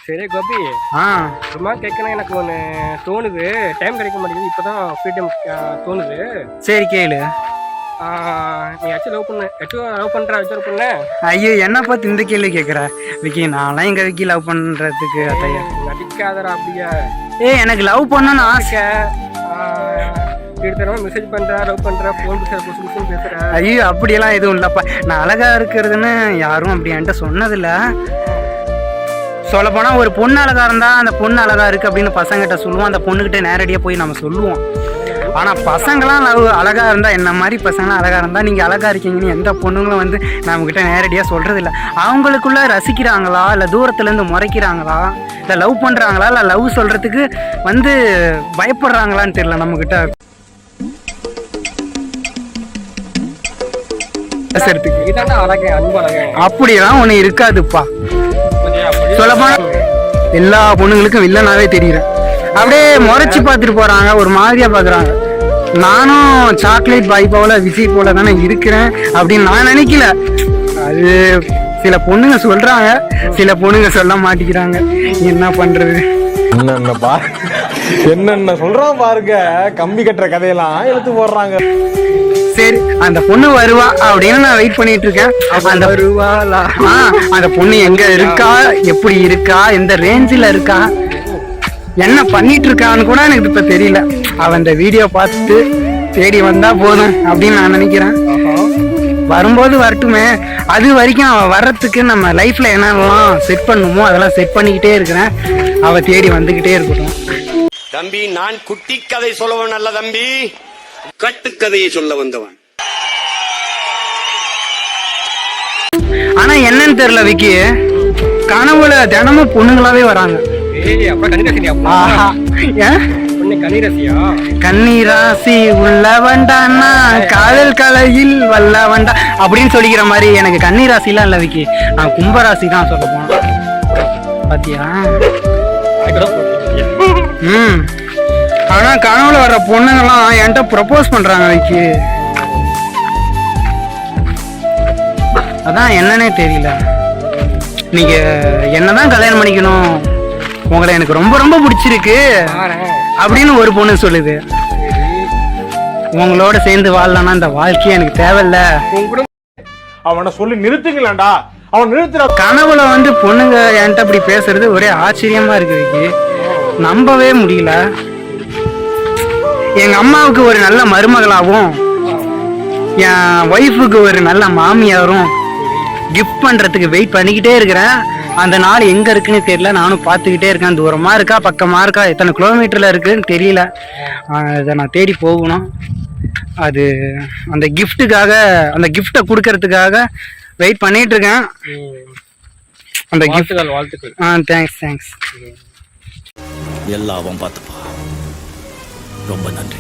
சரி கோபி, சும்மா கேட்கணும், எனக்கு ஒன்று தோணுது. டைம் கிடைக்க மாட்டேங்குது, இப்போதான் ஃப்ரீ டைம் தோணுது. சரி கேளு. நீ லவ் பண்ற விசாரம் பண்ண? ஐயோ, என்ன பார்த்து இந்த கேள்வி கேட்குற விக்கி? நான்லாம் எங்க விக்கி லவ் பண்றதுக்கு அத்தையா நடிக்காதரா அப்படியா? எனக்கு லவ் பண்ணணும்னு ஆசை. மெசேஜ் பண்ற, லவ் பண்ற, ஃபோன் பேசுற. ஐயோ அப்படியெல்லாம் எதுவும் இல்லப்பா. நான் அழகா இருக்கிறதுன்னு யாரும் அப்படி என்கிட்ட சொன்னதில்ல. சொல்ல போனா ஒரு பொண்ணு அழகா இருந்தா அந்த பொண்ணு அழகா இருக்கு அப்படின்னு பசங்கிட்ட சொல்லுவோம். அந்த பொண்ணுகிட்ட நேரடியாக போய் நம்ம சொல்லுவோம். ஆனா பசங்களாம் அழகா இருந்தா, என்ன மாதிரி பசங்களாம் அழகா இருந்தா நீங்க அழகா இருக்கீங்கன்னு எந்த பொண்ணுங்களும் வந்து நம்ம கிட்ட நேரடியா சொல்றது இல்லை. அவங்களுக்குள்ள ரசிக்கிறாங்களா, இல்ல தூரத்துல இருந்து முறைக்கிறாங்களா, இல்ல லவ் பண்றாங்களா, இல்ல லவ் சொல்றதுக்கு வந்து பயப்படுறாங்களான்னு தெரியல நம்ம கிட்ட. அப்படியெல்லாம் ஒண்ணு இருக்காதுப்பா. சொல்லப்போனா எல்லா பொண்ணுங்களுக்கும் வில்லனாவே தெரியுறேன். அப்படியே முறைச்சு பார்த்துட்டு போறாங்க, ஒரு மாதிரியா பாக்குறாங்க. நானும் சாக்லேட் பாய் போல விஜய் போல தானே இருக்கிறேன் அப்படின்னு நான் நினைக்கல. அது சில பொண்ணுங்க சொல்றாங்க, சில பொண்ணுங்க சொல்ல மாட்டேங்கிறாங்க. என்ன பண்றது? என்னென்ன சொல்றான் பாருங்க. கம்பி கட்டுற கதையெல்லாம் எடுத்து போடுறாங்க. சரி, அந்த பொண்ணு வருவா அப்படின்னு நான் வெயிட் பண்ணிட்டு இருக்கேன். அந்த வருவாளா? அந்த பொண்ணு எங்க இருக்கா, எப்படி இருக்கா, எந்த ரேஞ்சில இருக்கா, என்ன பண்ணிட்டு இருக்கான்னு கூட எனக்கு இப்ப தெரியல. அவன் இந்த வீடியோ பார்த்துட்டு தேடி வந்தா போதும் அப்படின்னு நான் நினைக்கிறேன். வரும்போது வரட்டுமே. அது வரைக்கும் அவன் வர்றதுக்கு நம்ம லைஃப்ல என்னெல்லாம் செட் பண்ணுமோ அதெல்லாம் செட் பண்ணிக்கிட்டே இருக்கிறேன். அவ தேடி வந்துகிட்டே இருக்கட்டும். தம்பி, நான் குட்டி கதை சொல்லவன் அல்ல தம்பி, கட்டுக்கதையை சொல்ல வந்தவன். ஆனா என்னன்னு தெரியல விக்கி, கனவுல தினமும் பொண்ணுங்களாவே வராங்க. கன்னிராசி உள்ள வண்டானா காதல் கலையில் வல்ல வண்டா அப்படின்னு சொல்லிக்கிற மாதிரி. எனக்கு கன்னிராசிலாம் இல்ல விக்கி, நான் கும்பராசி தான் சொல்ல போனேன். பாத்தியா? ஆனா கனவுல வர்ற பொண்ணுங்கெல்லாம் என்கிட்ட ப்ரப்போஸ் பண்றாங்க விக்கி. அதான் என்னன்னே தெரியல. நீங்க என்னதான் கல்யாணம் பண்ணிக்கணும், உங்களை எனக்கு ரொம்ப ரொம்ப பிடிச்சிருக்கு அப்படின்னு ஒரு பொண்ணு சொல்லுது. உங்களோட சேர்ந்து வாழலாம்னா இந்த வாழ்க்கையே எனக்கு தேவையில்ல. அவனை சொல்லி நிறுத்துங்களேன்டா. அவன் நிறுத்துற. கனவுல வந்து பொண்ணுங்க என்கிட்ட அப்படி பேசுறது ஒரே ஆச்சரியமா இருக்கு. நம்பவே முடியல. எங்க அம்மாவுக்கு ஒரு நல்ல மருமகளாகவும் என் ஒய்ஃபுக்கு ஒரு நல்ல மாமியாரும் கிஃப்ட் பண்றதுக்கு வெயிட் பண்ணிக்கிட்டே இருக்கிறேன். அந்த நாள் எங்க இருக்குன்னு தெரியல. நானும் பார்த்துக்கிட்டே இருக்கேன். தூரமா இருக்கா பக்கமா இருக்கா எத்தனை கிலோமீட்டர்ல இருக்குன்னு தெரியல. அதை நான் தேடி போகணும். அது அந்த கிஃப்ட்டுக்காக, அந்த கிஃப்டை கொடுக்கறதுக்காக வெயிட் பண்ணிட்டு இருக்கேன். அந்த கிஃப்ட் வாழ்த்துக்கள். தேங்க்ஸ். எல்லாம் பார்த்துப்பா. ரொம்ப நன்றி.